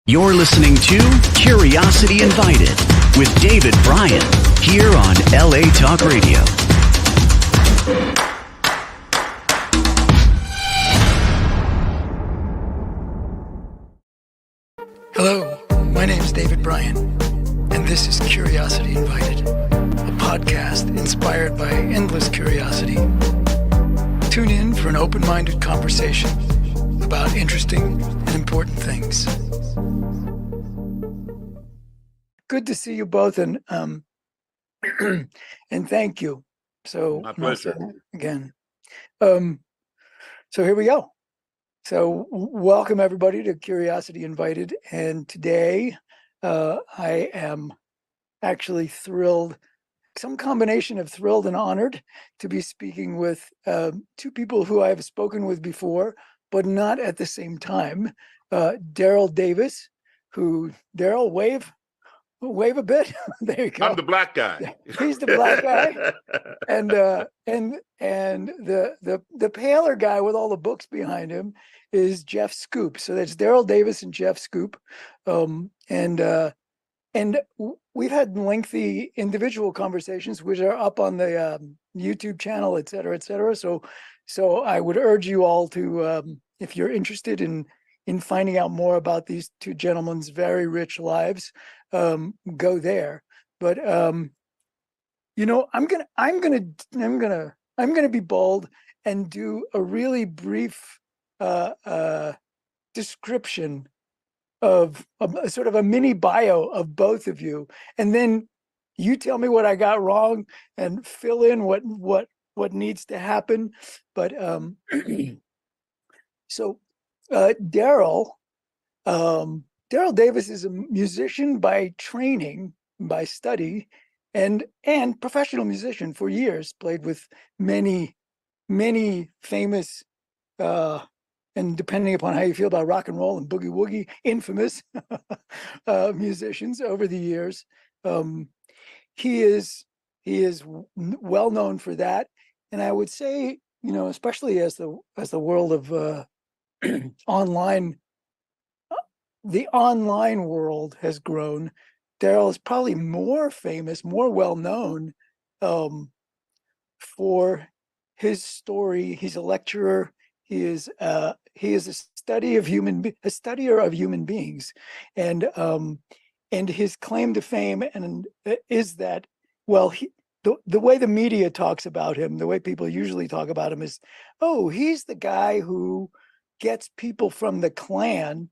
You're listening to Curiosity Invited with David Bryan here on LA Talk Radio. Hello, my name is David Bryan, and this is Curiosity Invited, a podcast inspired by endless curiosity. Tune in for an open-minded conversation about interesting and important things. Good to see you both, and and thank you. So My pleasure. Again. So here we go. So welcome everybody to Curiosity Invited, and today I am actually thrilled, some combination of thrilled and honored to be speaking with two people who I have spoken with before, but not at the same time. Daryl Davis, who, Daryl, wave a bit. There you go. I'm the black guy. He's the black guy, and the paler guy with all the books behind him is Jeff Scoop. So that's Daryl Davis and Jeff Scoop, and we've had lengthy individual conversations, which are up on the YouTube channel, et cetera, et cetera. So I would urge you all to, if you're interested in finding out more about these two gentlemen's very rich lives, go there. But I'm gonna be bold and do a really brief description of sort of a mini bio of both of you, and then you tell me what I got wrong and fill in what needs to happen. But so Daryl Davis is a musician by training, by study, and professional musician for years. Played with many famous, and depending upon how you feel about rock and roll and boogie woogie, infamous musicians over the years. He is well known for that, and I would say, especially as the world of online, the online world has grown, Daryl is probably more famous, more well known for his story. He's a lecturer. He is a studier of human beings, and his claim to fame is that, well, the way the media talks about him, the way people usually talk about him is, oh, he's the guy who gets people from the Klan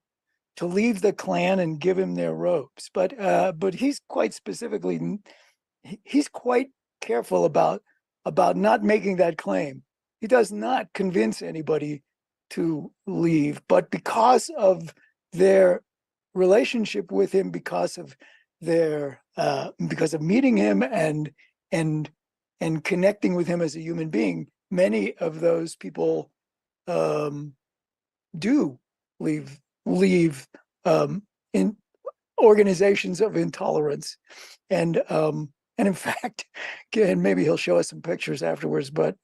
to leave the Klan and give him their robes. But he's quite specifically, he's quite careful about not making that claim. He does not convince anybody to leave, but because of their relationship with him, because of meeting him and connecting with him as a human being, many of those people do leave in organizations of intolerance, and in fact, and maybe he'll show us some pictures afterwards, but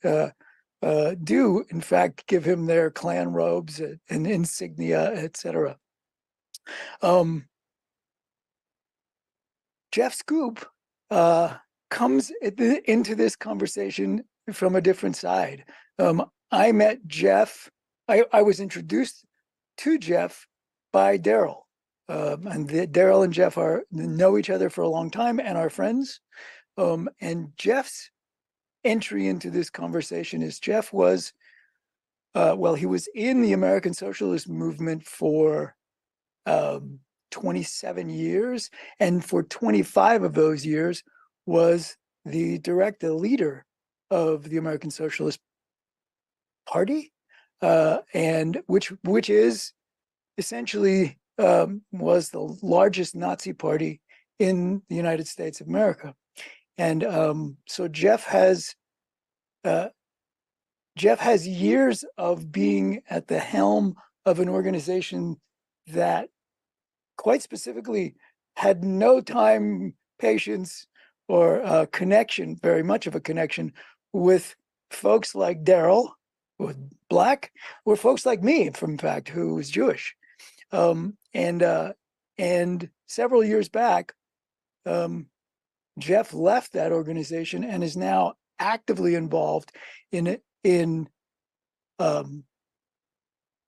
do in fact give him their Klan robes and insignia, etc. Jeff Scoop comes into this conversation from a different side. I met Jeff. I was introduced to Jeff by Daryl, and Daryl and Jeff know each other for a long time and are friends. And Jeff's entry into this conversation is Jeff was, he was in the American Socialist movement for 27 years, and for 25 of those years was the leader of the American Socialist Party, and which is essentially was the largest Nazi party in the United States of America. And so Jeff has years of being at the helm of an organization that quite specifically had no time, patience, or connection, very much of a connection with folks like Daryl, who was black, or folks like me, in fact, who was Jewish. And And several years back, Jeff left that organization and is now actively involved in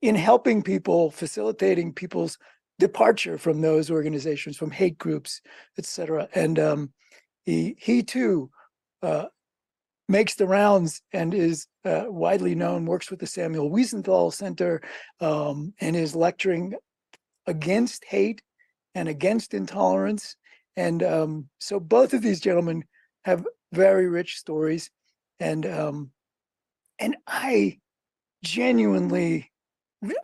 helping people, facilitating people's departure from those organizations, from hate groups, etc. And he too makes the rounds and is widely known, works with the Samuel Wiesenthal Center, and is lecturing against hate and against intolerance. And so both of these gentlemen have very rich stories. And I genuinely,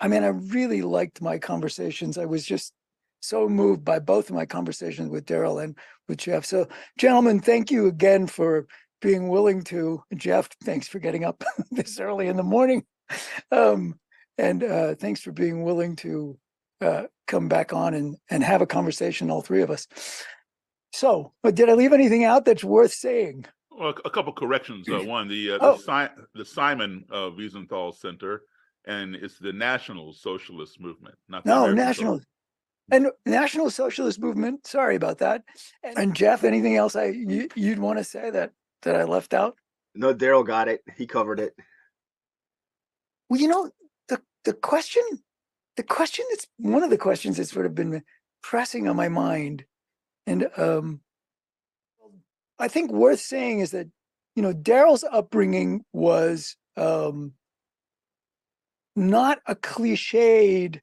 I really liked my conversations. I was just so moved by both of my conversations with Daryl and with Jeff. So, gentlemen, thank you again for being willing to. Jeff, thanks for getting up this early in the morning. And thanks for being willing to come back on and have a conversation, all three of us. So, did I leave anything out that's worth saying? Well, a couple corrections. One, the Simon Wiesenthal Center, and it's the National Socialist Movement, not the American National. And National Socialist Movement. Sorry about that. And Jeff, anything else you'd want to say that I left out? No, Daryl got it. He covered it. Well, the question that's one of the questions that's sort of been pressing on my mind, and I think worth saying is that Daryl's upbringing was not a cliched,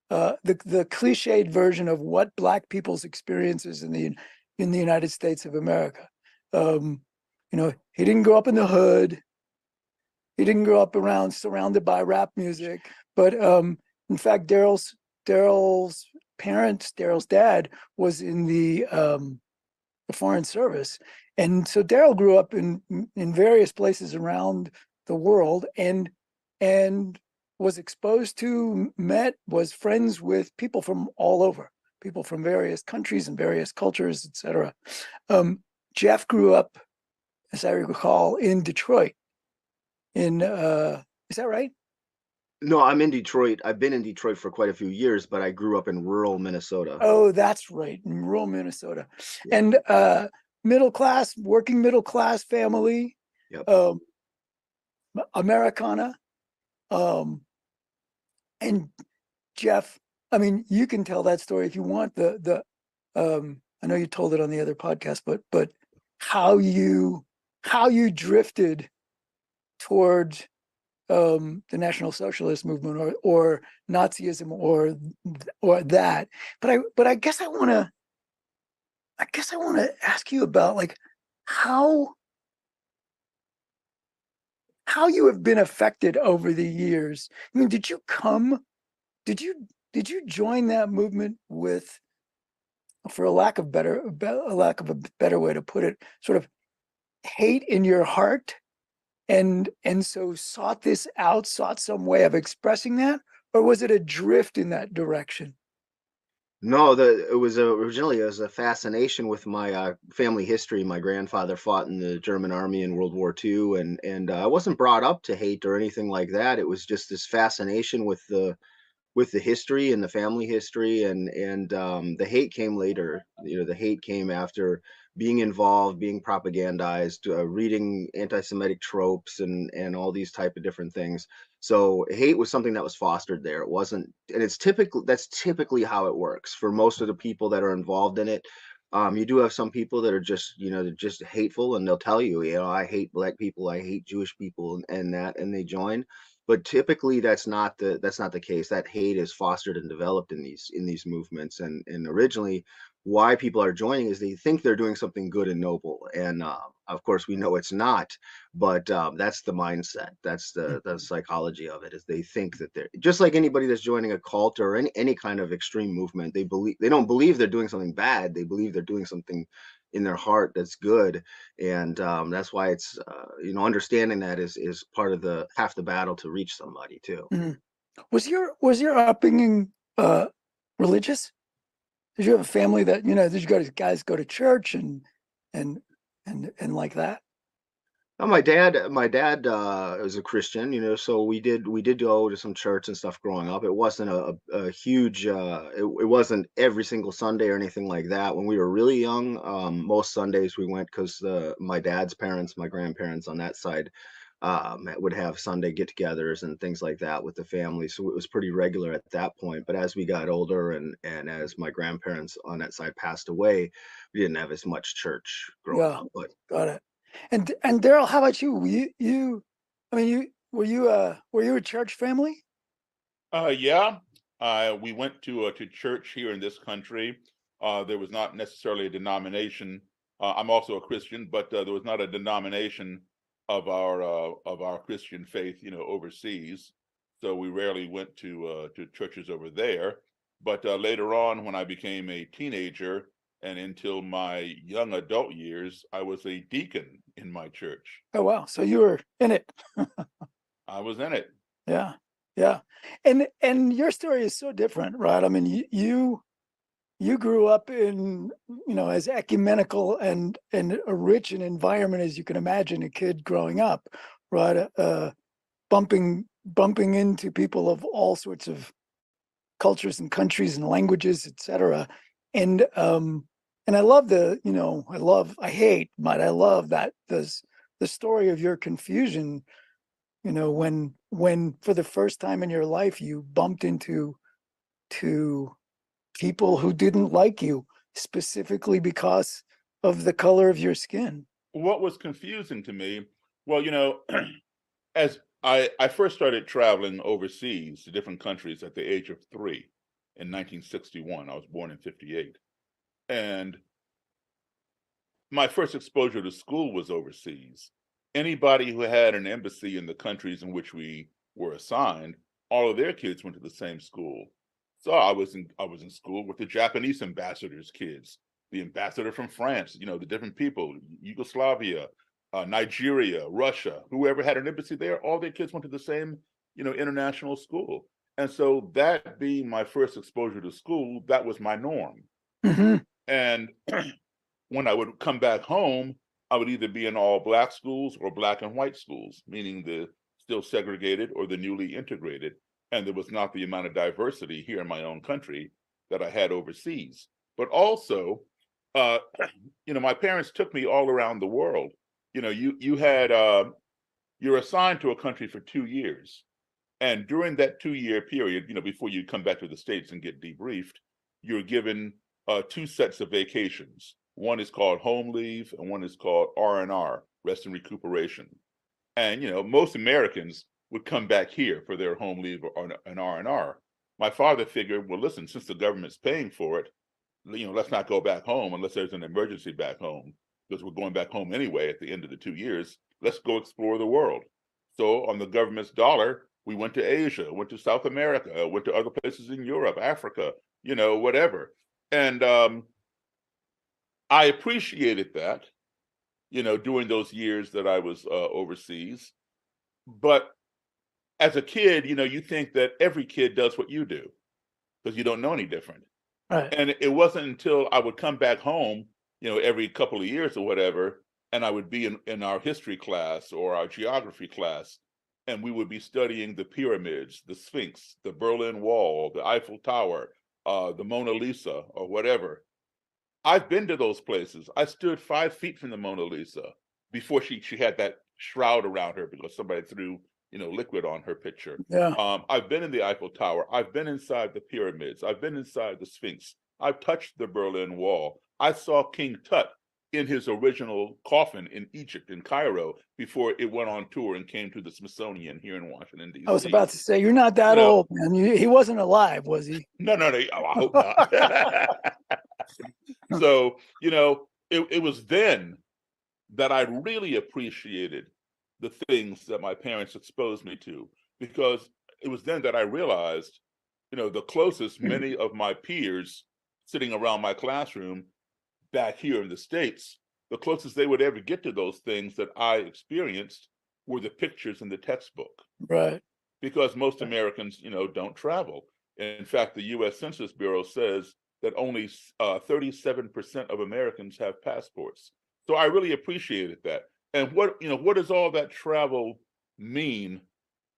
the cliched version of what Black people's experiences in the United States of America. He didn't grow up in the hood. He didn't grow up surrounded by rap music. But in fact, Daryl's parents, Daryl's dad, was in the Foreign Service, and so Daryl grew up in various places around the world, and was exposed to, was friends with people from all over, people from various countries and various cultures, etc. Jeff grew up, as I recall, in Detroit. Is that right? No, I'm in Detroit. I've been in Detroit for quite a few years, but I grew up in rural Minnesota. Oh, that's right, in rural Minnesota. Yeah. And working middle class family. Yep. Americana. And Jeff, you can tell that story if you want. I know you told it on the other podcast, but how you drifted toward the National Socialist Movement or Nazism or that. But I guess I want to ask you about how you have been affected over the years. Did you join that movement with, for a lack of a better way to put it, sort of hate in your heart, and so sought some way of expressing that, or was it a drift in that direction? No, originally a fascination with my family history. My grandfather fought in the German army in World War II, and I wasn't brought up to hate or anything like that. It was just this fascination with the history and the family history, and the hate came later. The hate came after being involved, being propagandized, reading anti-Semitic tropes and all these type of different things. So hate was something that was fostered there. It wasn't, and that's typically how it works for most of the people that are involved in it. You do have some people that are just, they're just hateful, and they'll tell you, I hate Black people, I hate Jewish people, and they join. But typically that's not the case. That hate is fostered and developed in these movements, and originally why people are joining is they think they're doing something good and noble, and of course we know it's not, but that's the mindset, that's the psychology of it, is they think that they're just like anybody that's joining a cult or any kind of extreme movement. They don't believe they're doing something bad. They believe they're doing something in their heart that's good, and that's why it's understanding that is part of half the battle to reach somebody too. Mm-hmm. Was your upbringing religious? Did you have a family that did you guys go to church and like that? My dad was a Christian, so we did go to some church and stuff growing up. It wasn't a huge, it wasn't every single Sunday or anything like that. When we were really young, most Sundays we went because my dad's parents, my grandparents on that side, would have Sunday get-togethers and things like that with the family. So it was pretty regular at that point. But as we got older and as my grandparents on that side passed away, we didn't have as much church growing Yeah, up. But got it. And Daryl, how about you? I mean, were you a church family? Yeah, we went to church here in this country. There was not necessarily a denomination. I'm also a Christian, but there was not a denomination of our Christian faith, overseas. So we rarely went to churches over there. But later on, when I became a teenager and until my young adult years, I was a deacon in my church. Oh wow, so you were in it. I was in it. Yeah, yeah. And your story is so different, right? I mean, you grew up in, as ecumenical and a rich an environment as you can imagine a kid growing up, right? Bumping into people of all sorts of cultures and countries and languages, etc. And I love I hate, but I love that the story of your confusion, when for the first time in your life you bumped into people who didn't like you specifically because of the color of your skin. What was confusing to me, well, as I first started traveling overseas to different countries at the age of 3 in 1961. I was born in 58. And my first exposure to school was overseas. Anybody who had an embassy in the countries in which we were assigned, all of their kids went to the same school. So I was in school with the Japanese ambassador's kids, the ambassador from France, the different people, Yugoslavia, Nigeria, Russia, whoever had an embassy there, all their kids went to the same, international school. And so that being my first exposure to school, that was my norm. Mm-hmm. And when I would come back home, I would either be in all black schools or black and white schools, meaning the still segregated or the newly integrated. And there was not the amount of diversity here in my own country that I had overseas. But also, uh, my parents took me all around the world. You're assigned to a country for 2 years. And during that 2-year period, before you come back to the States and get debriefed, you're given 2 sets of vacations. One is called home leave, and one is called R&R, rest and recuperation. And most Americans would come back here for their home leave or an R&R. My father figured, well, listen, since the government's paying for it, let's not go back home unless there's an emergency back home, because we're going back home anyway at the end of the 2 years. Let's go explore the world. So on the government's dollar, we went to Asia, went to South America, went to other places in Europe, Africa, whatever. And I appreciated that, during those years that I was overseas. But as a kid, you think that every kid does what you do because you don't know any different. Right. And it wasn't until I would come back home, every couple of years or whatever, and I would be in our history class or our geography class, and we would be studying the pyramids, the Sphinx, the Berlin Wall, the Eiffel Tower, the Mona Lisa, or whatever. I've been to those places. I stood 5 feet from the Mona Lisa before she had that shroud around her because somebody threw liquid on her picture. Yeah. I've been in the Eiffel Tower. I've been inside the pyramids. I've been inside the Sphinx. I've touched the Berlin Wall. I saw King Tut in his original coffin in Egypt, in Cairo, before it went on tour and came to the Smithsonian here in Washington, D.C. I was about to say, you're not that old, man. He wasn't alive, was he? No. Oh, I hope not. So, it was then that I really appreciated the things that my parents exposed me to, because it was then that I realized, the closest many of my peers sitting around my classroom back here in the States, the closest they would ever get to those things that I experienced were the pictures in the textbook. Right. Because most Americans, don't travel. In fact, the U.S. Census Bureau says that only 37% of Americans have passports. So I really appreciated that. And what does all that travel mean,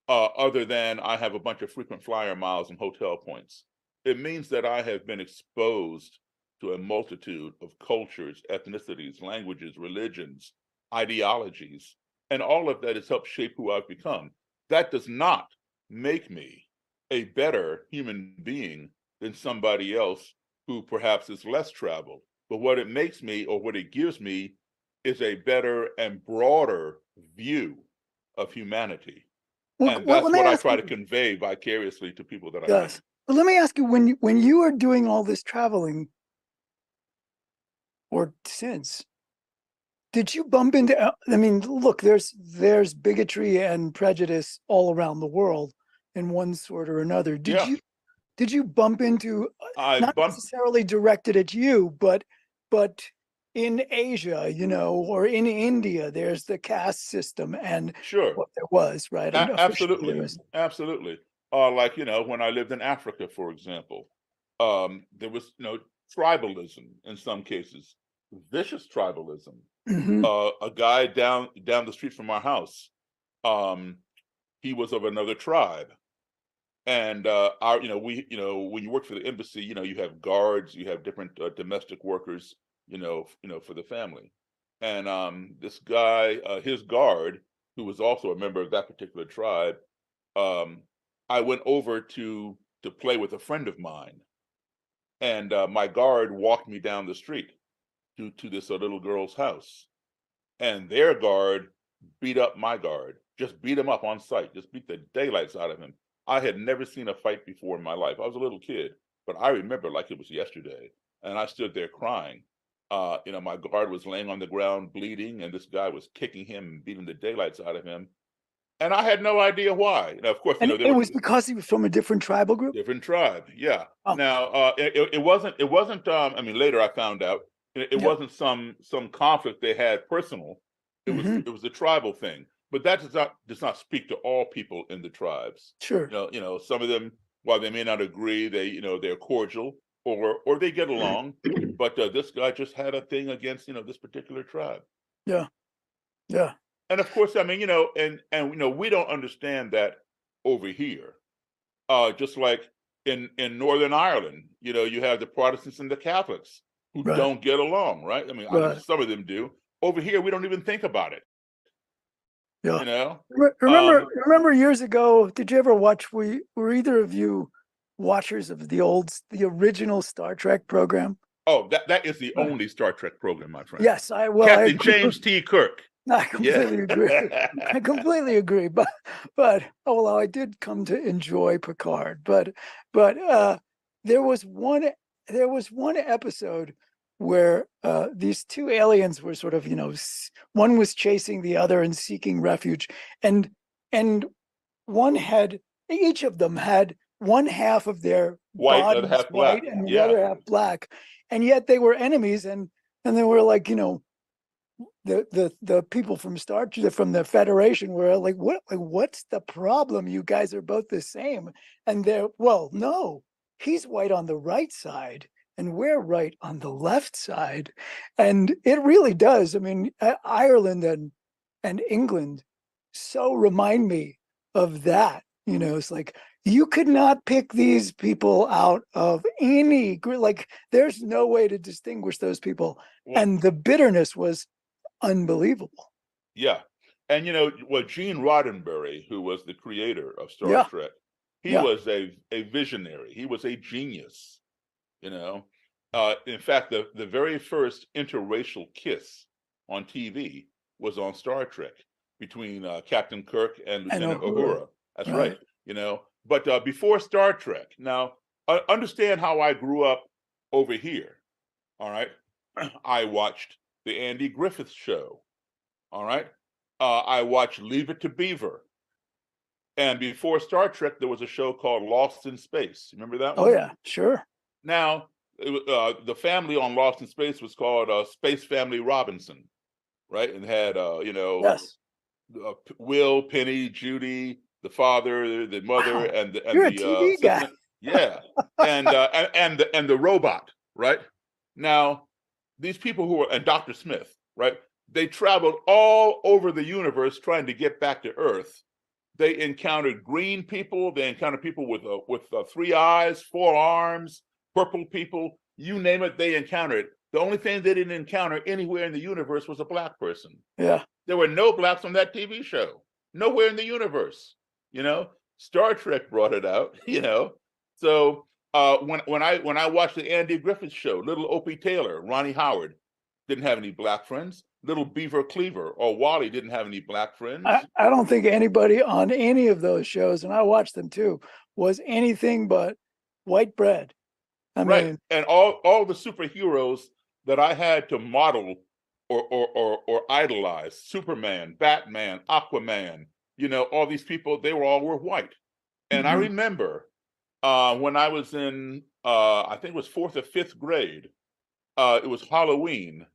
other than I have a bunch of frequent flyer miles and hotel points? It means that I have been exposed to a multitude of cultures, ethnicities, languages, religions, ideologies, and all of that has helped shape who I've become. That does not make me a better human being than somebody else who perhaps is less traveled. But what it makes me, or what it gives me, is a better and broader view of humanity. And Well, that's let me what I ask try you, to convey vicariously to people that I meet. yes. But let me ask you, when you are doing all this traveling, or since, did you bump into, I mean, look, there's bigotry and prejudice all around the world in one sort or another. Yeah, Did you bump into, I not bumped. necessarily directed at you, but in Asia, or in India, there's the caste system, and Sure, what there was, right? And officially there absolutely, was. absolutely. Like when I lived in Africa, for example, there was tribalism in some cases, vicious tribalism. Hmm. A guy down the street from our house, um, he was of another tribe, and our we when you work for the embassy, you have guards, you have different domestic workers, for the family. And this guy, his guard, who was also a member of that particular tribe, um, I went over to play with a friend of mine, and my guard walked me down the street to this little girl's house, and their guard beat up my guard, just beat him up on sight, just beat the daylights out of him. I had never seen a fight before in my life. I was a little kid, but I remember like it was yesterday. And I stood there crying. My guard was laying on the ground bleeding, and this guy was kicking him and beating the daylights out of him. And I had no idea why. Now, of course, And there it were was because he was from a different tribal group. different tribe. Yeah. Oh, Now, it wasn't. I mean, later I found out it yeah. wasn't some conflict they had personal. It was Hmm. it was a tribal thing. But that does not speak to all people in the tribes. Sure. Some of them, while they may not agree, they're cordial, or they get along. But this guy just had a thing against this particular tribe. Yeah. Yeah. And of course, I mean, and we don't understand that over here. Just like in Northern Ireland, you have the Protestants and the Catholics who Right. don't get along, right? I mean, I guess Right. some of them do. Over here, we don't even think about it, Yeah. you know. Remember years ago, did you ever watch, were either of you watchers of the original Star Trek program? Oh, that is the Uh, only Star Trek program, my friend. Yes, I Captain agree. James T. Kirk. I Yeah. completely agree. I completely agree. But although I did come to enjoy Picard, but there was one episode where these two aliens were sort of, one was chasing the other and seeking refuge, and and each of them had one half of their White, the other bodies half white black. and the Yeah. other half black, and yet they were enemies, and they were like, the people from from the Federation were like, what's the problem? You guys are both the same. And they're, well, no, he's white on the right side and we're right on the left side. And it really does. I mean, Ireland and England so remind me of that. It's like, you could not pick these people out of any group. Like, there's no way to distinguish those people. Well, And the bitterness was unbelievable. yeah. And Gene Roddenberry, who was the creator of Star Yeah. Trek, he Yeah. was a visionary. He was a genius. In fact, the very first interracial kiss on TV was on Star Trek between Captain Kirk and Lieutenant Uhura. That's right. But before Star Trek, now understand how I grew up over here. All right, I watched the Andy Griffith Show. All right, I watched Leave It to Beaver. And before Star Trek, there was a show called Lost in Space. Remember that one? Oh yeah, sure. Now, the family on Lost in Space was called Space Family Robinson, right? And had Yes. Will, Penny, Judy, the father, the mother, Wow. and You're a the TV guy. assistant. Yeah, and the robot, right? Now, these people and Dr. Smith, right? They traveled all over the universe trying to get back to Earth. They encountered green people. They encountered people with 3 eyes, 4 arms, purple people. You name it, they encountered it. The only thing they didn't encounter anywhere in the universe was a black person. Yeah. There were no blacks on that TV show. Nowhere in the universe. You know, Star Trek brought it out. You know, so when I watched the Andy Griffith Show, little Opie Taylor, Ronnie Howard didn't have any black friends. Little Beaver Cleaver or Wally didn't have any black friends. I don't think anybody on any of those shows, and I watched them too, was anything but white bread. I Right. mean, And all the superheroes that I had to model or idolize, Superman, Batman, Aquaman, you know, all these people, they were white. And I remember when I was in I think it was 4th or 5th grade, it was Halloween,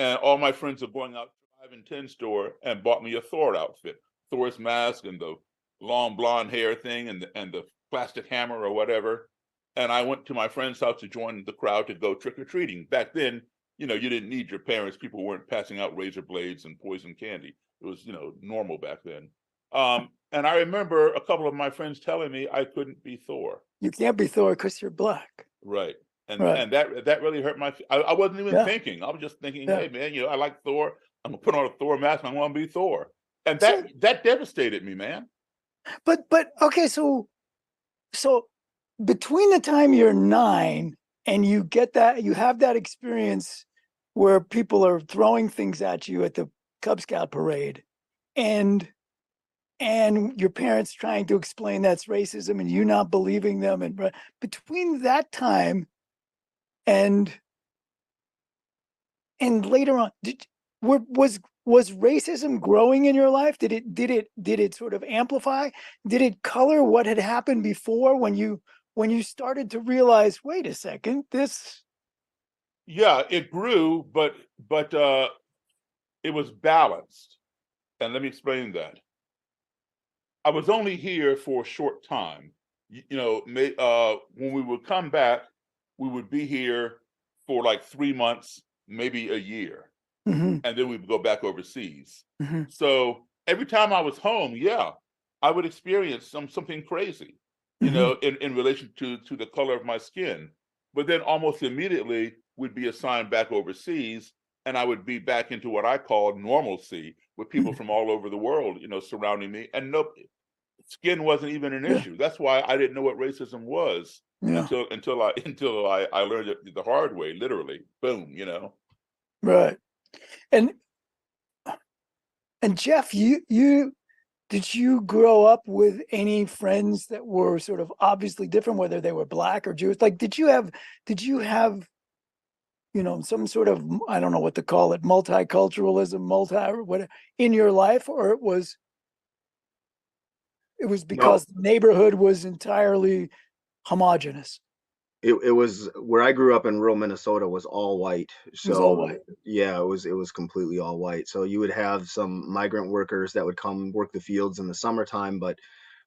and all my friends are going out to the 5 and 10 store and bought me a Thor outfit, Thor's mask and the long blonde hair thing and the plastic hammer or whatever. And I went to my friend's house to join the crowd to go trick or treating. Back then, you know, you didn't need your parents. People weren't passing out razor blades and poison candy. It was, you know, normal back then. And I remember a couple of my friends telling me I couldn't be Thor. you can't be Thor because you're black. Right. And Right. and that really hurt my. I wasn't even Yeah. thinking. I was just thinking, Yeah. hey man, you know, I like Thor. I'm gonna put on a Thor mask. I want to be Thor. And So- that devastated me, man. But okay, so between the time you're 9 and you have that experience where people are throwing things at you at the Cub Scout parade, and your parents trying to explain that's racism and you not believing them, and between that time and later on, was racism growing in your life? Did it sort of amplify? Did it color what had happened before when you started to realize, wait a second, this? Yeah, it grew, but it was balanced. And let me explain that. I was only here for a short time. You know, when we would come back, we would be here for like 3 months, maybe a year, Mhm, and then we would go back overseas. mhm, So every time I was home, yeah, I would experience something crazy, you know, in relation to the color of my skin. But then almost immediately we'd be assigned back overseas, and I would be back into what I call normalcy with people from all over the world, you know, surrounding me, and no skin wasn't even an Yeah. issue. That's why I didn't know what racism was Yeah. until I learned it the hard way, literally. Boom, you know. Right. And Jeff, did you grow up with any friends that were sort of obviously different, whether they were black or Jewish? Like, did you have, you know, some sort of, I don't know what to call it, multiculturalism, whatever in your life, or it was because the neighborhood was entirely homogenous? It was where I grew up in rural Minnesota was all white. It was all So white. yeah, it was completely all white. So you would have some migrant workers that would come work the fields in the summertime, but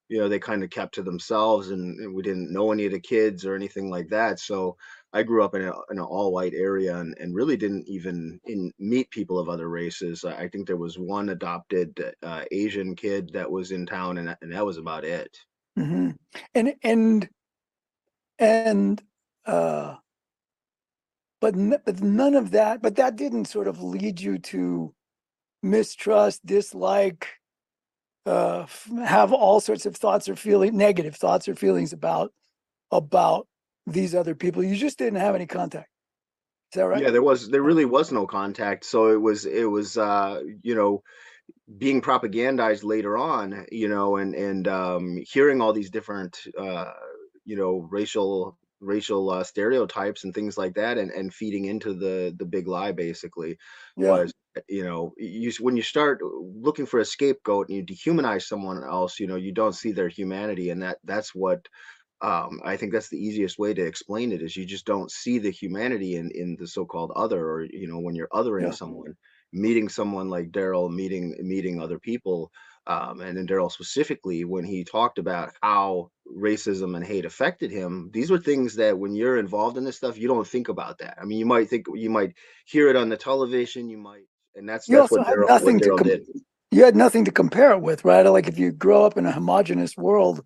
you know, they kind of kept to themselves, and we didn't know any of the kids or anything like that. So I grew up in an all white area, and really didn't even meet people of other races. I think there was one adopted Asian kid that was in town, and that was about it. Mhm. And but none of that, but that didn't sort of lead you to mistrust, dislike, have all sorts of negative thoughts or feelings about these other people. You just didn't have any contact. Is that right? Yeah, there really was no contact. So it was you know, being propagandized later on, you know, and hearing all these different you know, racial stereotypes and things like that, and feeding into the big lie basically Yeah. was, you know, when you start looking for a scapegoat and you dehumanize someone else, you know, you don't see their humanity, and that's what I think that's the easiest way to explain it, is you just don't see the humanity in the so-called other, or you know, when you're othering Yeah. someone, meeting someone like Daryl, meeting other people, and then Daryl specifically, when he talked about how racism and hate affected him, these were things that when you're involved in this stuff, you don't think about that. I mean, you might hear it on the television, you might And that's You also what had Daryl did. you had nothing to compare it with, right? Like if you grow up in a homogenous world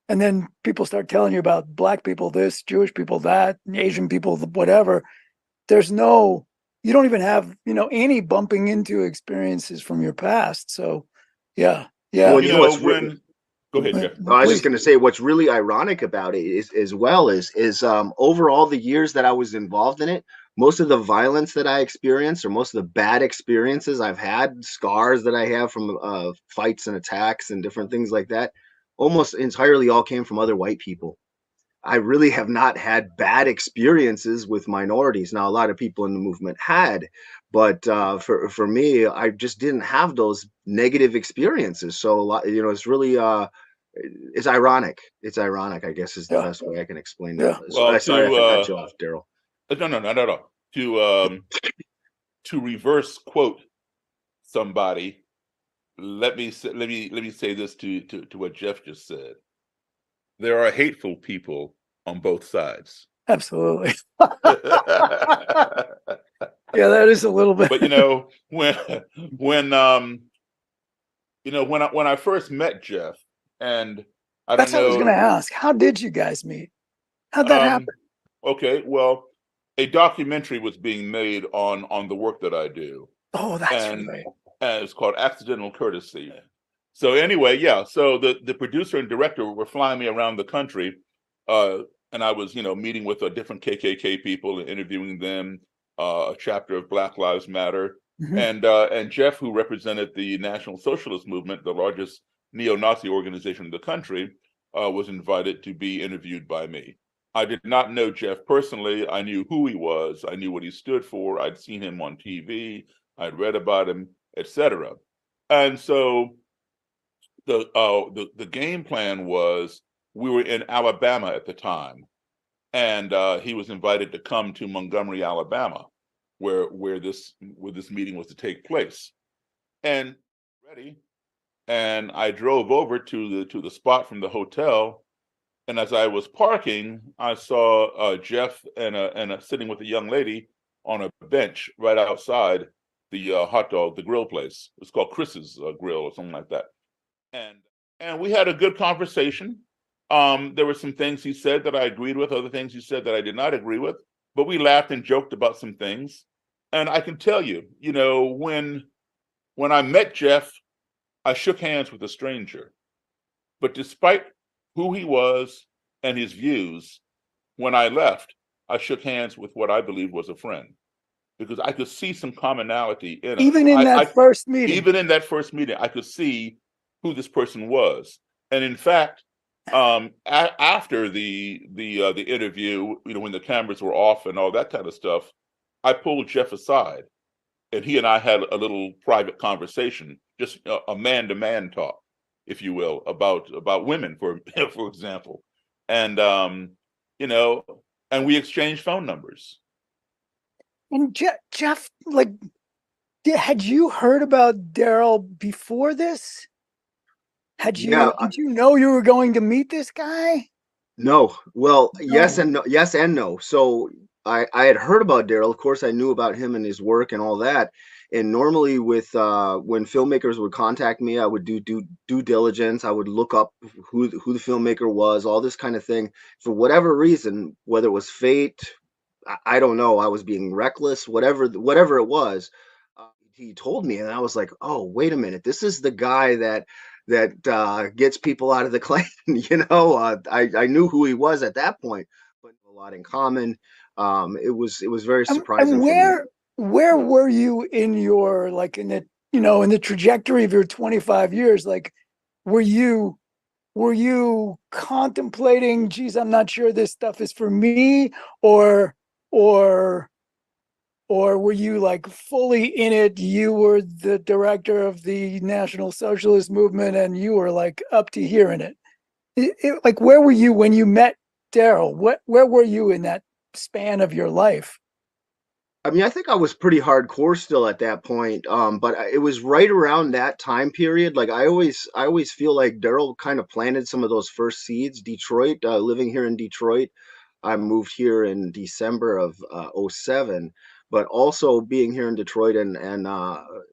and then people start telling you about black people this, Jewish people that, Asian people whatever, there's no, you don't even have, any bumping into experiences from your past. So yeah. Well, You know what's go ahead, Jeff. I was Please. just going to say what's really ironic about it is as well is over all the years that I was involved in it, most of the violence that I experienced or most of the bad experiences I've had, scars that I have from fights and attacks and different things like that, almost entirely all came from other white people. I really have not had bad experiences with minorities. Now, a lot of people in the movement had, but for me, I just didn't have those negative experiences. So a lot, it's really it's ironic. It's ironic, I guess, is the Yeah. best way I can explain Yeah. that. So, Well, sorry, I forgot you off, Daryl. no, not at all. To reverse quote somebody, let me say this to what Jeff just said. There are hateful people on both sides. Absolutely. Yeah, that is a little bit. But when when I first met Jeff, and I That's don't what I was know. going to ask. How did you guys meet? How'd that happen? Okay, well, a documentary was being made on the work that I do. Oh, that's and, right. and it's called Accidental Courtesy. So anyway, yeah. So the producer and director were flying me around the country, and I was meeting with different KKK people and interviewing them, a chapter of Black Lives Matter, Mhm. and Jeff, who represented the National Socialist Movement, the largest neo-Nazi organization in the country, was invited to be interviewed by me. I did not know Jeff personally. I knew who he was. I knew what he stood for. I'd seen him on TV. I'd read about him, etc. And so the game plan was, we were in Alabama at the time, and he was invited to come to Montgomery, Alabama, where this meeting was to take place. And ready, and I drove over to the spot from the hotel. And as I was parking, I saw Jeff and sitting with a young lady on a bench right outside the grill place. It's called Chris's Grill or something like that. And we had a good conversation. There were some things he said that I agreed with, other things he said that I did not agree with, but we laughed and joked about some things. And I can tell you, when I met Jeff, I shook hands with a stranger. But despite who he was and his views, when I left, I shook hands with what I believe was a friend, because I could see some commonality in us. Even in that first meeting. Even in that first meeting, I could see who this person was. And in fact, after the interview, when the cameras were off and all that kind of stuff, I pulled Jeff aside, and he and I had a little private conversation, just a man-to-man talk, if you will, about women, for for example, and and we exchanged phone numbers. And Jeff, like, had you heard about Daryl before this? Did you know you were going to meet this guy? No. Well, No. yes and no. Yes and no. So I had heard about Daryl. Of course, I knew about him and his work and all that. And normally, with when filmmakers would contact me, I would do due diligence. I would look up who the filmmaker was, all this kind of thing. For whatever reason, whether it was fate, I don't know. I was being reckless, whatever it was. He told me, and I was like, "Oh, wait a minute! This is the guy that gets people out of the Klan." I knew who he was at that point, but a lot in common. It was very surprising And for me. where were you in your, like, in the trajectory of your 25 years? Like, were you contemplating, geez, I'm not sure this stuff is for me, or were you like fully in it? You were the director of the National Socialist Movement and you were like up to here in it. Like, where were you when you met Daryl? Where were you in that span of your life? I mean, I think I was pretty hardcore still at that point. But it was right around that time period. Like I always feel like Daryl kind of planted some of those first seeds. Detroit, living here in Detroit, I moved here in December of '07. but also being here in Detroit and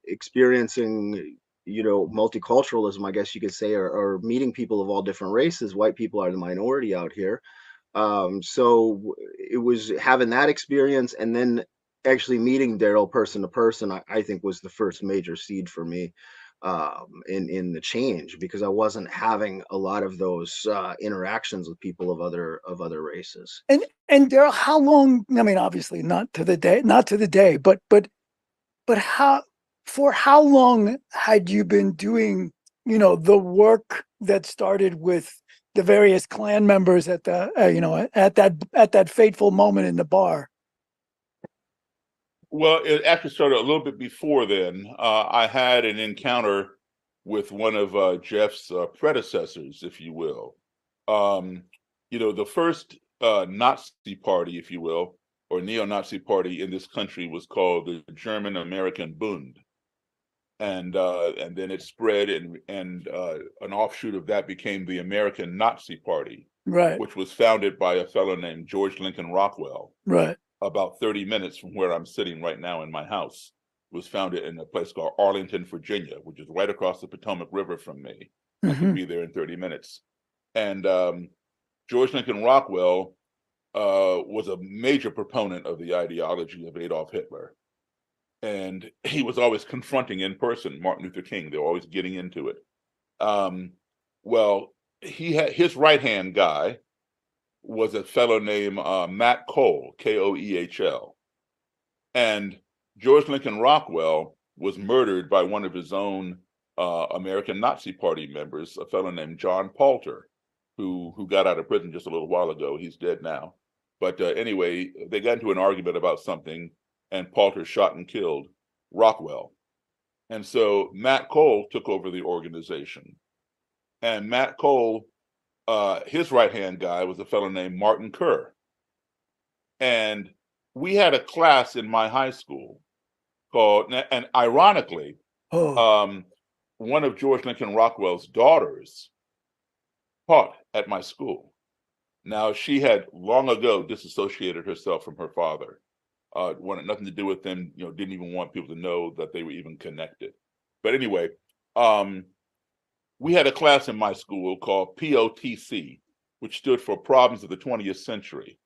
experiencing, multiculturalism, I guess you could say, or meeting people of all different races. White people are the minority out here. So it was having that experience, and then actually meeting Daryl person to person, I think was the first major seed for me in the change, because I wasn't having a lot of those interactions with people of other races. And Daryl, how long? I mean, obviously not to the day, but how long had you been doing, the work that started with the various Klan members at the, at that fateful moment in the bar? Well, it actually started a little bit before then. I had an encounter with one of Jeff's predecessors, if you will. The first Nazi party, if you will, or neo-Nazi party in this country was called the German American Bund, and then it spread, and an offshoot of that became the American Nazi Party, Right, which was founded by a fellow named George Lincoln Rockwell, right. about 30 minutes from where I'm sitting right now in my house. It was founded in a place called Arlington, Virginia, which is right across the Potomac River from me. I could be there in 30 minutes. And George Lincoln Rockwell was a major proponent of the ideology of Adolf Hitler. And he was always confronting in person Martin Luther King. They were always getting into it. Well, he had his right-hand guy was a fellow named Matt Cole, Koehl. And George Lincoln Rockwell was murdered by one of his own American Nazi Party members, a fellow named John Palter, who got out of prison just a little while ago. He's dead now. But anyway, they got into an argument about something, and Palter shot and killed Rockwell. And so Matt Cole took over the organization. And Matt Cole, his right-hand guy was a fellow named Martin Kerr. And we had a class in my high school called, and ironically, one of George Lincoln Rockwell's daughters taught at my school. Now, she had long ago disassociated herself from her father. Wanted nothing to do with them, didn't even want people to know that they were even connected. But anyway, we had a class in my school called POTC, which stood for Problems of the 20th Century.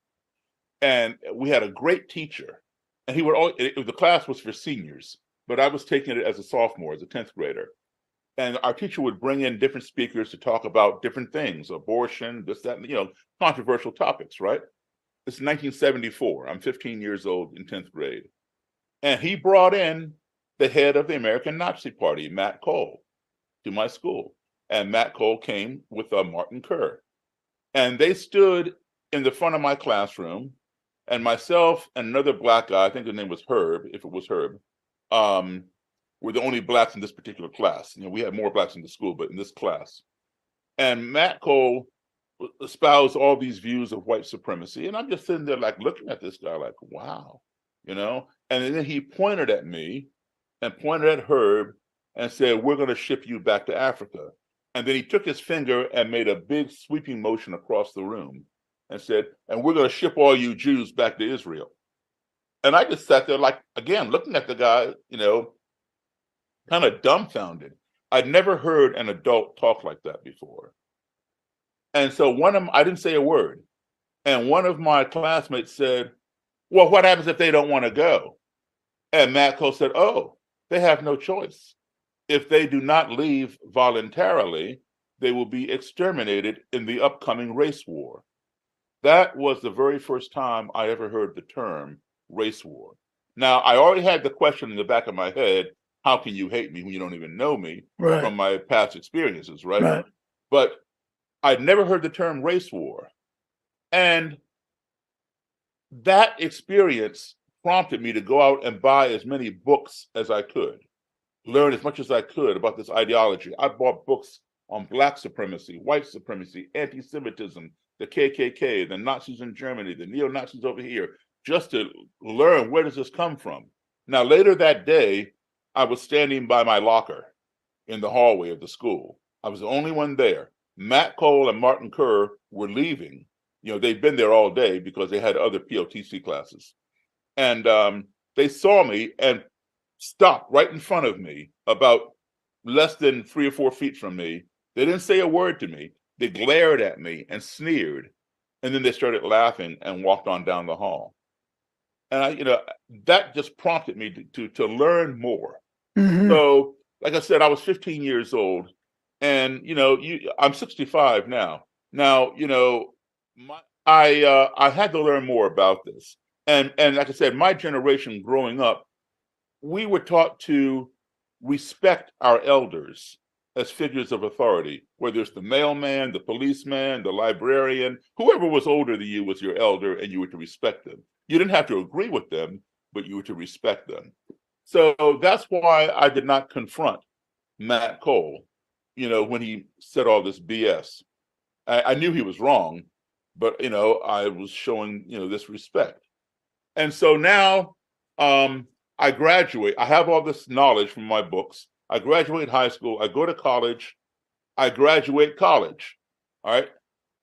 And we had a great teacher, and the class was for seniors, but I was taking it as a sophomore, as a 10th grader. And our teacher would bring in different speakers to talk about different things, abortion, this, that, controversial topics, right? It's 1974. I'm 15 years old in 10th grade. And he brought in the head of the American Nazi Party, Matt Cole, to my school. And Matt Cole came with Martin Kerr. And they stood in the front of my classroom, and myself and another black guy, I think his name was Herb, if it was Herb, were the only blacks in this particular class. We had more blacks in the school, but in this class. And Matt Cole espoused all these views of white supremacy. And I'm just sitting there looking at this guy wow, And then he pointed at me and pointed at Herb and said, "We're going to ship you back to Africa." And then he took his finger and made a big sweeping motion across the room and said, "And we're going to ship all you Jews back to Israel." And I just sat there again, looking at the guy, kind of dumbfounded. I'd never heard an adult talk like that before. And so I didn't say a word. And one of my classmates said, "Well, what happens if they don't want to go?" And Matt Cole said, "Oh, they have no choice. If they do not leave voluntarily, they will be exterminated in the upcoming race war." That was the very first time I ever heard the term race war. Now, I already had the question in the back of my head, how can you hate me when you don't even know me, Right. from my past experiences, right? Right. But I'd never heard the term race war. And that experience prompted me to go out and buy as many books as I could, learn as much as I could about this ideology. I bought books on Black supremacy, white supremacy, anti-Semitism, the KKK, the Nazis in Germany, the neo-Nazis over here, just to learn, where does this come from? Now, later that day, I was standing by my locker in the hallway of the school. I was the only one there. Matt Cole and Martin Kerr were leaving. They'd been there all day because they had other POTC classes. And they saw me and stopped right in front of me, about less than 3 or 4 feet from me. They didn't say a word to me. They glared at me and sneered, and then they started laughing and walked on down the hall. And that just prompted me to learn more. Mhm. So, like I said, I was 15 years old, and I'm 65 now. Now, I had to learn more about this, and like I said, my generation growing up, we were taught to respect our elders as figures of authority, whether it's the mailman, the policeman, the librarian, whoever was older than you was your elder, and you were to respect them. You didn't have to agree with them, but you were to respect them. So that's why I did not confront Matt Cole, when he said all this BS. I knew he was wrong, but I was showing this respect. And so now I graduate. I have all this knowledge from my books. I graduate high school. I go to college. I graduate college. All right.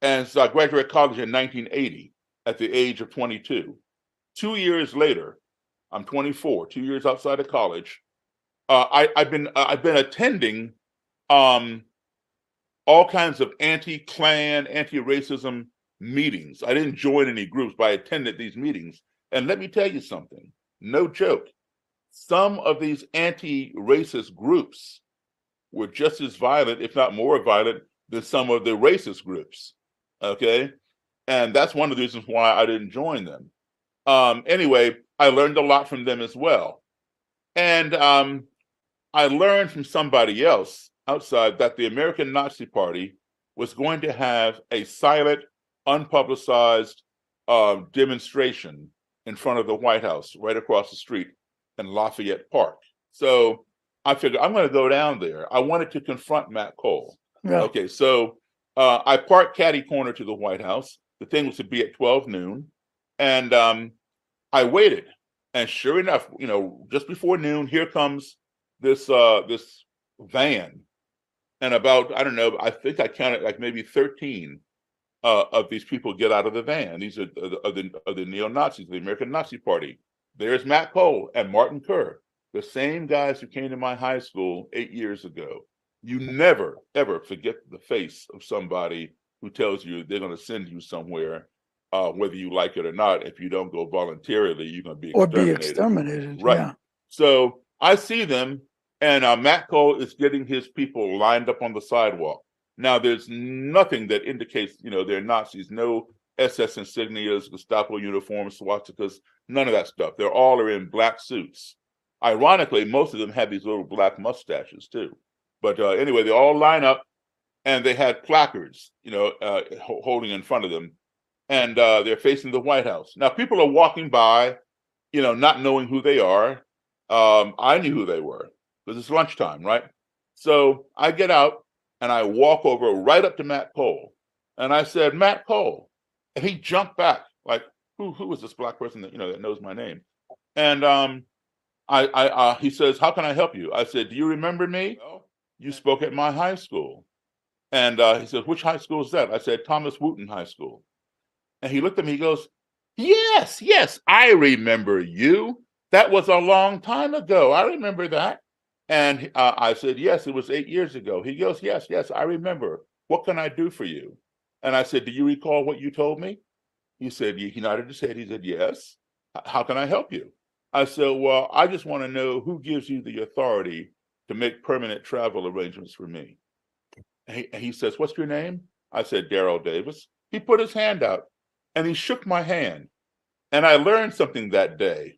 And so I graduated college in 1980 at the age of 22. 2 years later, I'm 24, 2 years outside of college. I've been attending all kinds of anti-Klan, anti-racism meetings. I didn't join any groups, but I attended these meetings. And let me tell you something, no joke. Some of these anti-racist groups were just as violent, if not more violent, than some of the racist groups. Okay. And that's one of the reasons why I didn't join them. Anyway, I learned a lot from them as well. And I learned from somebody else outside that the American Nazi Party was going to have a silent, unpublicized demonstration in front of the White House, right across the street in Lafayette Park. So I figured I'm going to go down there. I wanted to confront Matt Cole. Yeah. Okay, so I parked catty corner to the White House. The thing was to be at 12 noon. And I waited. And sure enough, just before noon, here comes this van. And about, I don't know, I think I counted like maybe 13 of these people get out of the van. These are the neo-Nazis, the American Nazi Party. There's Matt Cole and Martin Kerr, the same guys who came to my high school 8 years ago. You never, ever forget the face of somebody who tells you they're going to send you somewhere, whether you like it or not. If you don't go voluntarily, you're going to be exterminated. Or be exterminated, right. Yeah. So I see them, and Matt Cole is getting his people lined up on the sidewalk. Now, there's nothing that indicates, they're Nazis. No SS insignias, Gestapo uniforms, swastikas, none of that stuff. They're all in black suits. Ironically, most of them have these little black mustaches too. But anyway, they all line up, and they had placards, holding in front of them, and they're facing the White House. Now, people are walking by, not knowing who they are. I knew who they were because it's lunchtime, right? So I get out and I walk over right up to Matt Cole, and I said, "Matt Cole," and he jumped back like, "Who is this black person that that knows my name?" And he says, "How can I help you?" I said, "Do you remember me? You spoke at my high school." And he says, "Which high school is that?" I said, "Thomas Wooten High School." And he looked at me, he goes, yes, I remember you. That was a long time ago. I remember that. And I said, "Yes, it was 8 years ago." He goes, yes, I remember. "What can I do for you?" And I said, "Do you recall what you told me?" He said, he nodded his head. He said, "Yes. How can I help you?" I said, "Well, I just want to know who gives you the authority to make permanent travel arrangements for me." And he says, "What's your name?" I said, "Daryl Davis." He put his hand out and he shook my hand. And I learned something that day,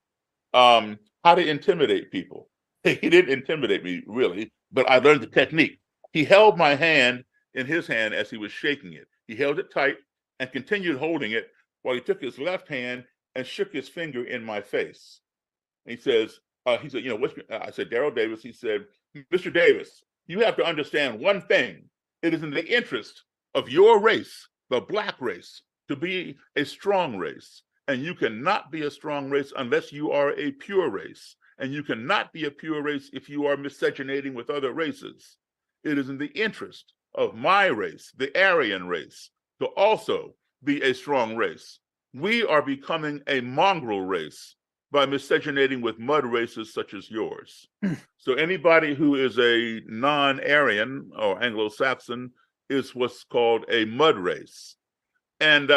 how to intimidate people. He didn't intimidate me really, but I learned the technique. He held my hand in his hand as he was shaking it. He held it tight and continued holding it while he took his left hand and shook his finger in my face. And he said, "What's your," I said, "Daryl Davis." He said, "Mr. Davis, you have to understand one thing. It is in the interest of your race, the black race, to be a strong race. And you cannot be a strong race unless you are a pure race. And you cannot be a pure race if you are miscegenating with other races. It is in the interest of my race, the Aryan race, to also be a strong race. We are becoming a mongrel race by miscegenating with mud races such as yours. Hmm. So anybody who is a non-Aryan or Anglo-Saxon is what's called a mud race. And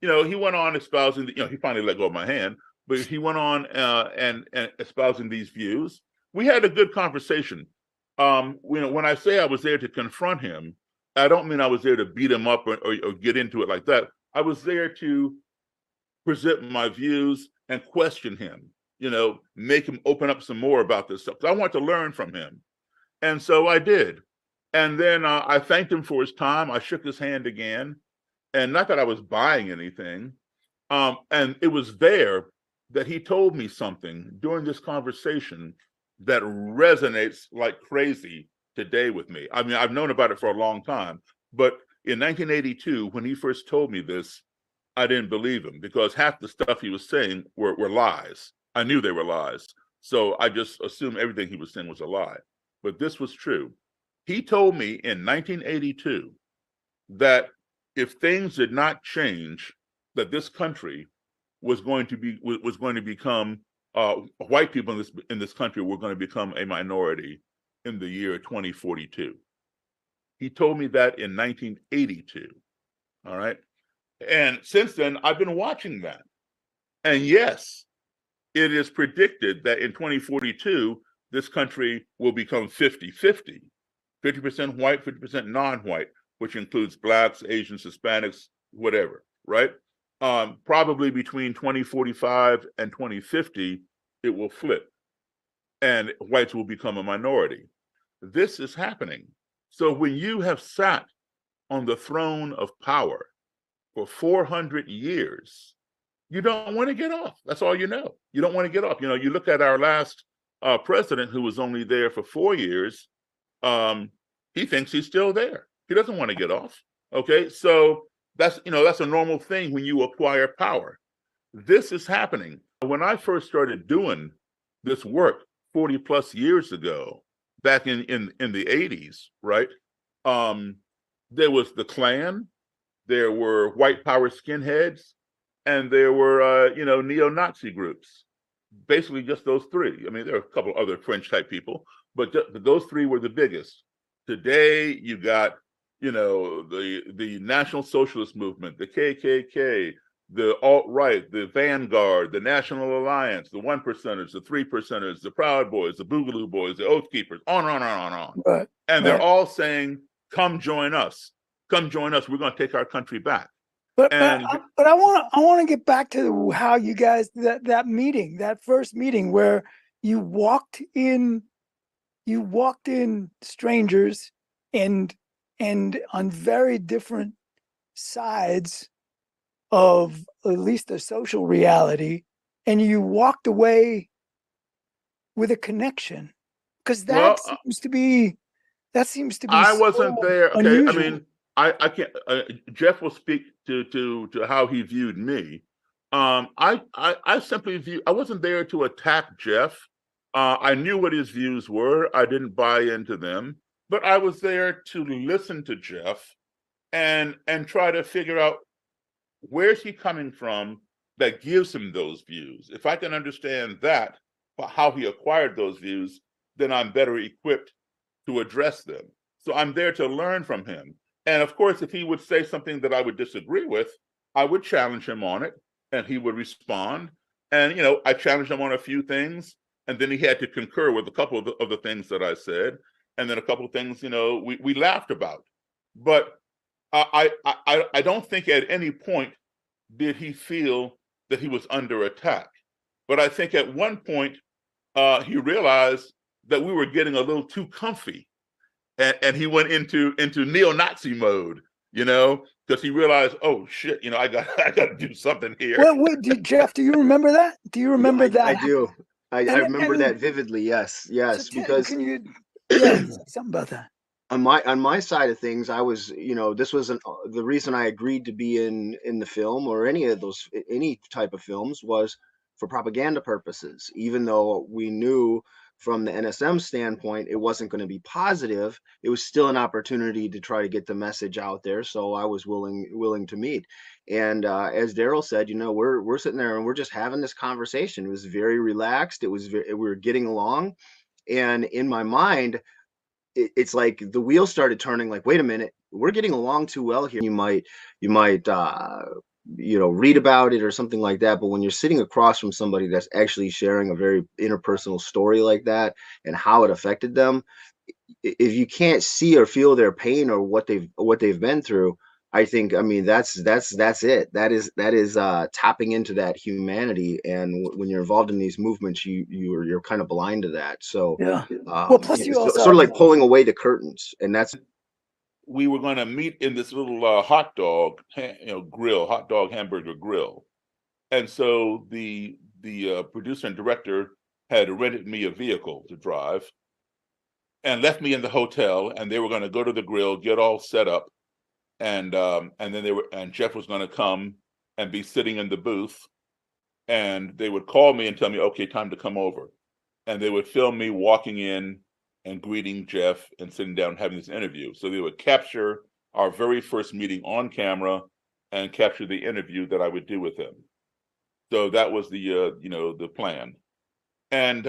he went on espousing, he finally let go of my hand, but he went on and espousing these views. We had a good conversation. When I say I was there to confront him, I don't mean I was there to beat him up or get into it like that. I was there to present my views and question him, make him open up some more about this stuff. I want to learn from him. And so I did. And then I thanked him for his time. I shook his hand again. And not that I was buying anything. And it was there that he told me something during this conversation that resonates like crazy today with me. I mean, I've known about it for a long time, but in 1982, when he first told me this, I didn't believe him because half the stuff he was saying were lies. I knew they were lies. So I just assumed everything he was saying was a lie. But this was true. He told me in 1982 that if things did not change, that this country was going to become white people in this country were going to become a minority in the year 2042. He told me that in 1982. All right. And since then, I've been watching that. And yes, it is predicted that in 2042, this country will become 50-50, 50% white, 50% non-white, which includes Blacks, Asians, Hispanics, whatever, right? Probably between 2045 and 2050, it will flip and whites will become a minority. This is happening. So when you have sat on the throne of power for 400 years, you don't want to get off. That's all you know. You don't want to get off. You look at our last president who was only there for 4 years. He thinks he's still there. He doesn't want to get off. Okay, so that's a normal thing when you acquire power. This is happening. When I first started doing this work 40 plus years ago, back in the 80s, right? There was the Klan, there were white power skinheads, and there were neo-Nazi groups. Basically just those three. I mean, there are a couple other French type people, but those three were the biggest. Today you got the National Socialist Movement, the KKK, the alt-right, the Vanguard, the National Alliance, the One Percenters, the Three Percenters, the Proud Boys, the Boogaloo Boys, the Oath Keepers, on and on and on. Right. And they're all saying, come join us. Come join us. We're going to take our country back. But I want to get back to how you guys that first meeting where you walked in strangers and on very different sides of at least a social reality, and you walked away with a connection, because that seems to be I wasn't there. Okay, unusual. I mean, I can't. Jeff will speak to how he viewed me. I simply I wasn't there to attack Jeff. I knew what his views were. I didn't buy into them, but I was there to listen to Jeff and try to figure out where's he coming from that gives him those views. If I can understand that, how he acquired those views, then I'm better equipped to address them. So I'm there to learn from him. And of course, if he would say something that I would disagree with, I would challenge him on it, and he would respond. And, I challenged him on a few things, and then he had to concur with a couple of the things that I said. And then a couple of things, we laughed about. But I don't think at any point did he feel that he was under attack. But I think at one point he realized that we were getting a little too comfy, and he went into neo-Nazi mode, because he realized, oh shit, I got to do something here. Well, Jeff, do you remember that? Do you remember that? I do. I remember that vividly. Yes, so because can you say something about that? On my side of things, I was, this was the reason I agreed to be in the film, or any type of films, was for propaganda purposes. Even though we knew from the NSM standpoint it wasn't going to be positive, it was still an opportunity to try to get the message out there. So I was willing to meet. And as Daryl said, we're sitting there and we're just having this conversation. It was very relaxed. We were getting along. And in my mind, it's like the wheels started turning, like, wait a minute, we're getting along too well here. You might read about it or something like that, but when you're sitting across from somebody that's actually sharing a very interpersonal story like that and how it affected them, if you can't see or feel their pain or what they've been through, I mean, that's it. That is tapping into that humanity. And when you're involved in these movements, you're kind of blind to that. So Yeah. Well, plus you also sort of have, like pulling away the curtains, and that's We were going to meet in this little hot dog grill, hot dog hamburger grill. And so the producer and director had rented me a vehicle to drive and left me in the hotel, and they were going to go to the grill, get all set up, and then Jeff was going to come and be sitting in the booth, and they would call me and tell me, okay, time to come over, and they would film me walking in and greeting Jeff and sitting down and having this interview. So they would capture our very first meeting on camera and capture the interview that I would do with him. So that was the plan. And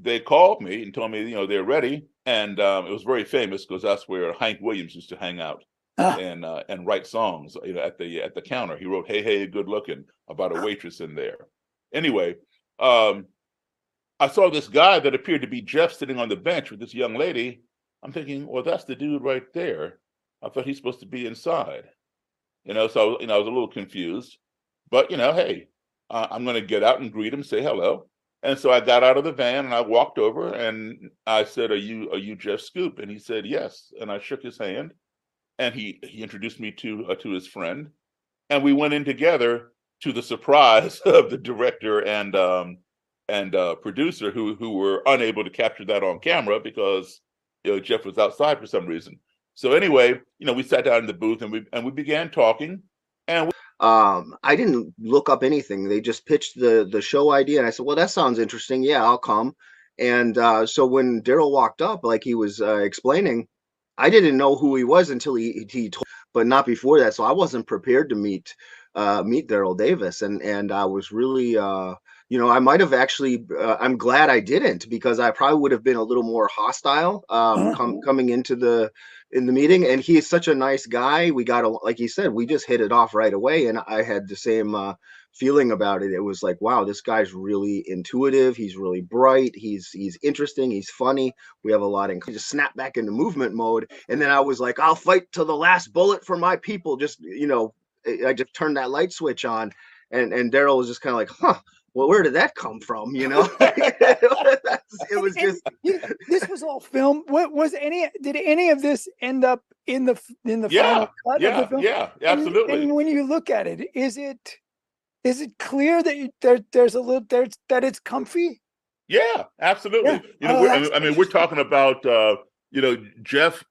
they called me and told me, they're ready. And it was very famous because that's where Hank Williams used to hang out and write songs. At the counter, he wrote "Hey Hey Good Looking" about a waitress in there. Anyway, I saw this guy that appeared to be Jeff sitting on the bench with this young lady. I'm thinking, well, that's the dude right there. I thought he's supposed to be inside. So I was a little confused. But hey, I'm going to get out and greet him, say hello. And so I got out of the van and I walked over and I said, "Are you Jeff Scoop?" And he said, "Yes." And I shook his hand, and he introduced me to his friend, and we went in together, to the surprise of the director and producer, who were unable to capture that on camera because Jeff was outside for some reason. So anyway, we sat down in the booth and we began talking. And I didn't look up anything. They just pitched the show idea, and I said, "Well, that sounds interesting. Yeah, I'll come." And so when Daryl walked up, like he was explaining, I didn't know who he was until he told, but not before that. So I wasn't prepared to meet Daryl Davis, and I was really I might have actually. I'm glad I didn't, because I probably would have been a little more hostile coming into the meeting. And he is such a nice guy. We got, like you said, we just hit it off right away, and I had the same feeling about it. It was like, wow, this guy's really intuitive. He's really bright. He's interesting. He's funny. We have a lot in. Just snap back into movement mode, and then I was like, I'll fight to the last bullet for my people. Just I just turned that light switch on, and Daryl was just kind of like, huh. Well, where did that come from? It was just. This was all film. Did any of this end up in the final cut of the film? Yeah, absolutely. And when you look at it, is it clear that that it's comfy? Yeah, absolutely. Yeah. I mean, we're talking about Jeff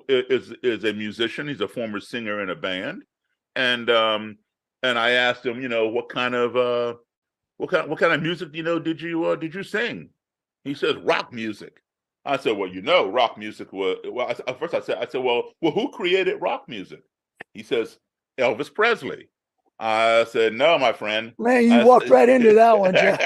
is a musician. He's a former singer in a band, and I asked him, what kind of music did you sing? He says rock music. I said, well, rock music was. Well, at first I said, well, who created rock music? He says, Elvis Presley. I said, no, my friend. Man, you walked right into that one, Jeff.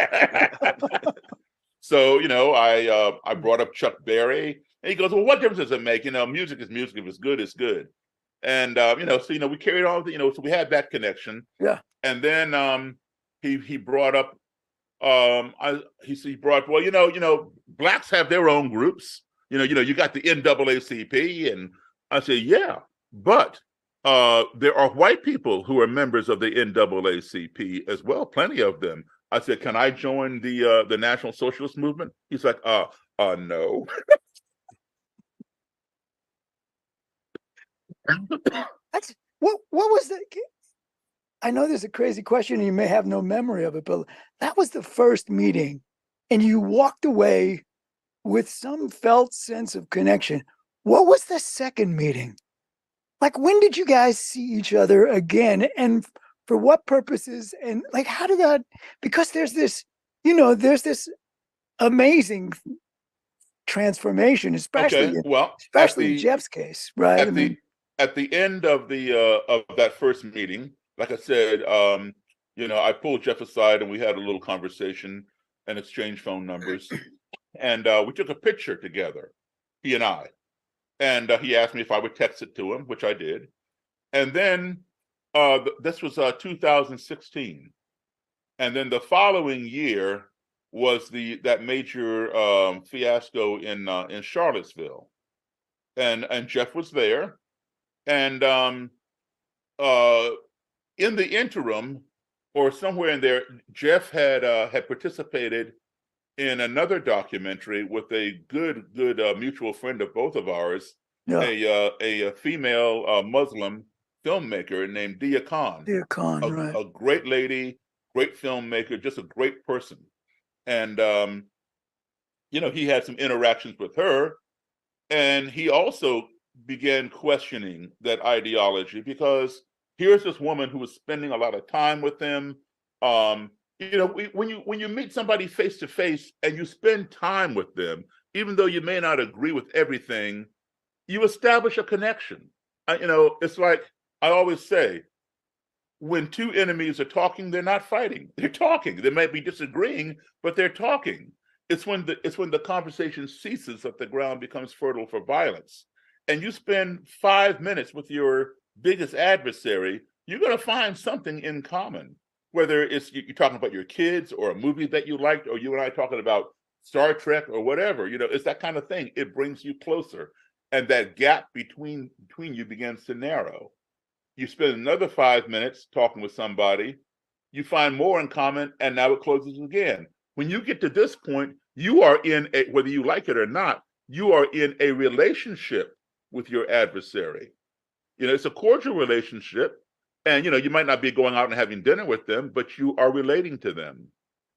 So I brought up Chuck Berry, and he goes, well, what difference does it make? Music is music. If it's good, it's good. And so we carried on. So we had that connection. Yeah. And then he brought up he brought, blacks have their own groups. You got the NAACP, and I said, yeah, but there are white people who are members of the NAACP as well, plenty of them. I said, can I join the National Socialist Movement? He's like, no. What was that? I know this is a crazy question and you may have no memory of it, but that was the first meeting and you walked away with some felt sense of connection. What was the second meeting? Like, when did you guys see each other again, and for what purposes? And like, how did that, because there's this amazing transformation, especially in Jeff's case, right? At the end of that first meeting, like I said, I pulled Jeff aside and we had a little conversation and exchanged phone numbers. And we took a picture together, he and I. And he asked me if I would text it to him, which I did. And then this was 2016. And then the following year was that major fiasco in Charlottesville. And Jeff was there. And in the interim, or somewhere in there, Jeff had participated in another documentary with a good mutual friend of both of ours, Yeah. a female Muslim filmmaker named Dia Khan. Dear Khan, right. A great lady, great filmmaker, just a great person. And he had some interactions with her, and he also began questioning that ideology, because here's this woman who was spending a lot of time with him. When you meet somebody face to face and you spend time with them, even though you may not agree with everything, you establish a connection. It's like I always say, when two enemies are talking, they're not fighting. They're talking. They might be disagreeing, but they're talking. It's when the conversation ceases that the ground becomes fertile for violence. And you spend 5 minutes with your biggest adversary, you're going to find something in common. Whether it's you're talking about your kids or a movie that you liked, or you and I talking about Star Trek or whatever, it's that kind of thing. It brings you closer. And that gap between you begins to narrow. You spend another 5 minutes talking with somebody, you find more in common, and now it closes again. When you get to this point, you are in whether you like it or not, you are in a relationship with your adversary. It's a cordial relationship. And, you might not be going out and having dinner with them, but you are relating to them.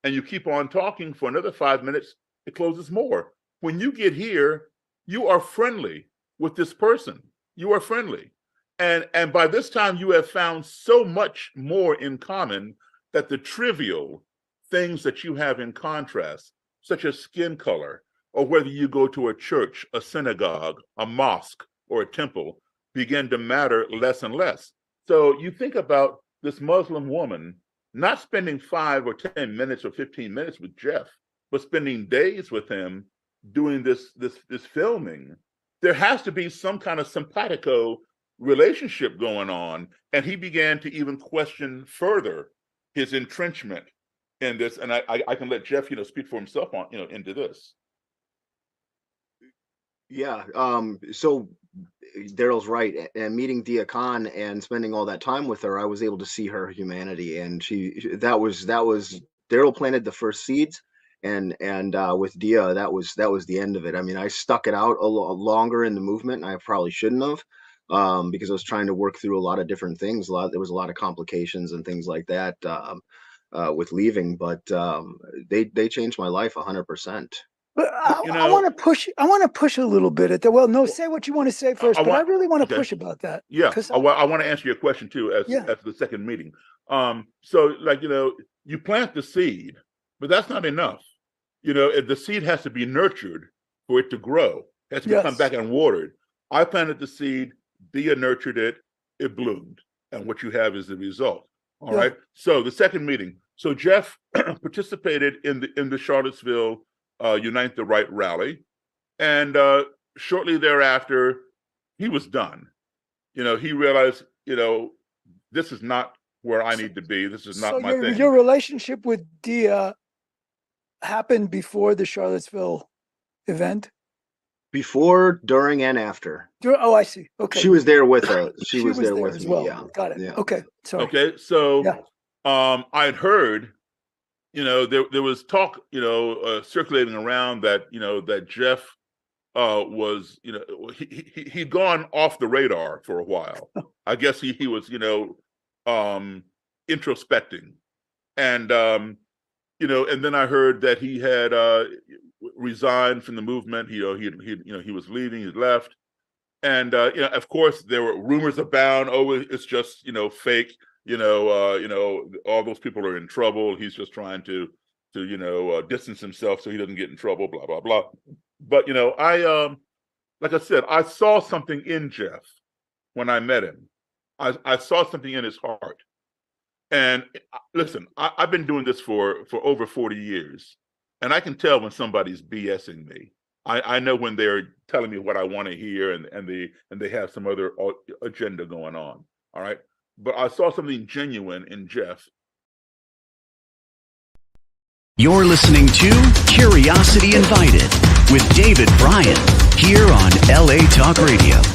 And you keep on talking for another 5 minutes, it closes more. When you get here, you are friendly with this person. You are friendly. And by this time, you have found so much more in common that the trivial things that you have in contrast, such as skin color, or whether you go to a church, a synagogue, a mosque, or a temple, begin to matter less and less. So you think about this Muslim woman not spending 5 or 10 minutes or 15 minutes with Jeff, but spending days with him doing this filming. There has to be some kind of simpatico relationship going on. And he began to even question further his entrenchment in this. And I can let Jeff, speak for himself on, into this. Yeah. So Daryl's right. And meeting Dia Khan and spending all that time with her, I was able to see her humanity. And that was Daryl planted the first seeds. And with Dia, that was the end of it. I mean, I stuck it out a lot longer in the movement, and I probably shouldn't have, because I was trying to work through a lot of different things. There was a lot of complications and things like that with leaving, but they changed my life 100%. But I want to push. I want to push a little bit at that. Well, no, say what you want to say first. I really want to push about that. Yeah, I want to answer your question too as the second meeting. So, you plant the seed, but that's not enough. The seed has to be nurtured for it to grow. It has to come back and watered. I planted the seed. Dia nurtured it. It bloomed, and what you have is the result. All right. So the second meeting. So Jeff participated in the Charlottesville Unite the Right rally, and shortly thereafter, he was done. He realized, this is not where I need to be. This is not my thing. Your relationship with Dia happened before the Charlottesville event? Before, during, and after. Oh, I see. Okay. She was there with us. She was there with as me. well. Yeah. Got it. Yeah. Okay. Sorry. Okay. So I had heard, there was talk, circulating around that, that Jeff was, he'd gone off the radar for a while. I guess he was, introspecting. And, and then I heard that he had resigned from the movement. He was leaving, he left. And, of course, there were rumors abound. Oh, it's just, fake. All those people are in trouble. He's just trying to distance himself so he doesn't get in trouble, blah, blah, blah. But, like I said, I saw something in Jeff when I met him. I saw something in his heart. And listen, I've been doing this for over 40 years, and I can tell when somebody's BSing me. I know when they're telling me what I want to hear, and they have some other agenda going on. All right, but I saw something genuine in Jeff. You're listening to Curiosity Invited with David Bryan here on LA Talk Radio.